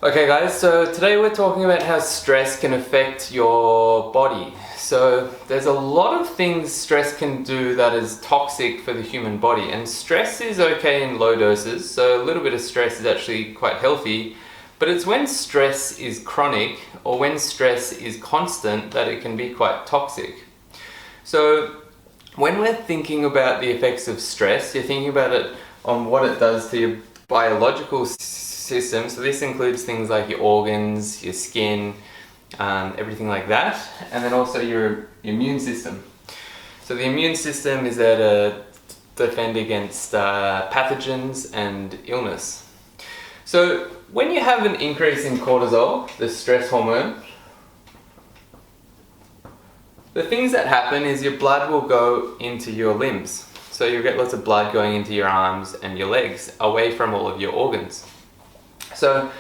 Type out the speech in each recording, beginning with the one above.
Okay guys, so today we're talking about how stress can affect your body. So there's a lot of things stress can do that is toxic for the human body, and stress is okay in low doses, so a little bit of stress is actually quite healthy, but it's when stress is chronic or when stress is constant that it can be quite toxic. So when we're thinking about the effects of stress, you're thinking about it on what it does to your biological system. So this includes things like your organs, your skin, everything like that, and then also your immune system. So the immune system is there to defend against pathogens and illness. So when you have an increase in cortisol, the stress hormone, the things that happen is your blood will go into your limbs. So you'll get lots of blood going into your arms and your legs, away from all of your organs. So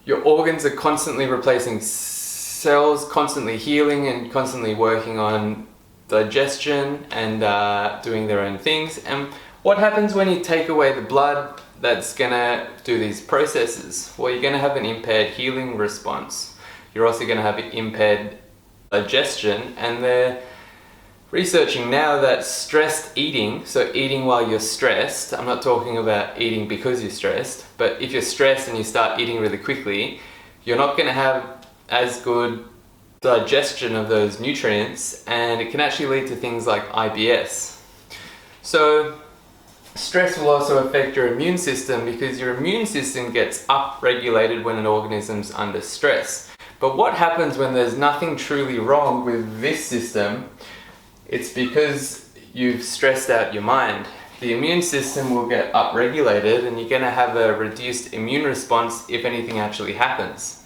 your organs are constantly replacing cells, constantly healing and constantly working on digestion and doing their own things. And what happens when you take away the blood that's gonna do these processes? Well, you're gonna have an impaired healing response. You're also gonna have impaired digestion, and they're researching now that stressed eating, so eating while you're stressed, I'm not talking about eating because you're stressed, but if you're stressed and you start eating really quickly, you're not going to have as good digestion of those nutrients, and it can actually lead to things like IBS. So stress will also affect your immune system because your immune system gets upregulated when an organism's under stress. But what happens when there's nothing truly wrong with this system? It's because you've stressed out your mind. The immune system will get upregulated and you're going to have a reduced immune response if anything actually happens.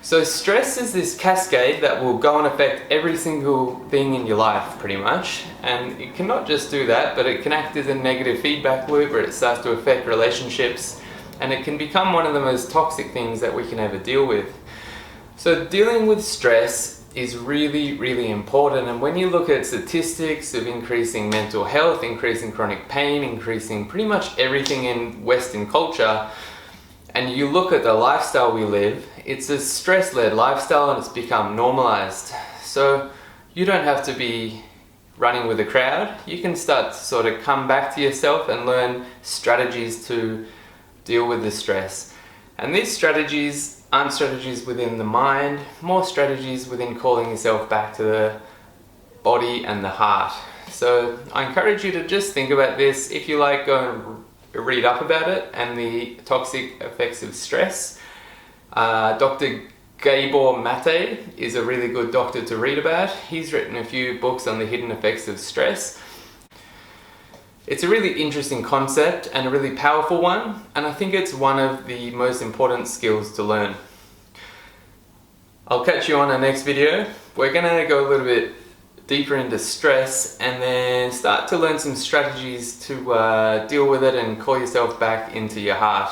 So stress is this cascade that will go and affect every single thing in your life pretty much, and it cannot just do that, but it can act as a negative feedback loop where it starts to affect relationships, and it can become one of the most toxic things that we can ever deal with. So dealing with stress is really, really important, and when you look at statistics of increasing mental health, increasing chronic pain, increasing pretty much everything in Western culture, and you look at the lifestyle we live, it's a stress-led lifestyle and it's become normalized. So you don't have to be running with the crowd. You can start to sort of come back to yourself and learn strategies to deal with the stress. And these strategies aren't strategies within the mind, more strategies within calling yourself back to the body and the heart. So I encourage you to just think about this. If you like, go and read up about it and the toxic effects of stress. Dr. Gabor Mate is a really good doctor to read about. He's written a few books on the hidden effects of stress. It's a really interesting concept and a really powerful one, and I think it's one of the most important skills to learn. I'll catch you on our next video. We're going to go a little bit deeper into stress and then start to learn some strategies to deal with it and call yourself back into your heart.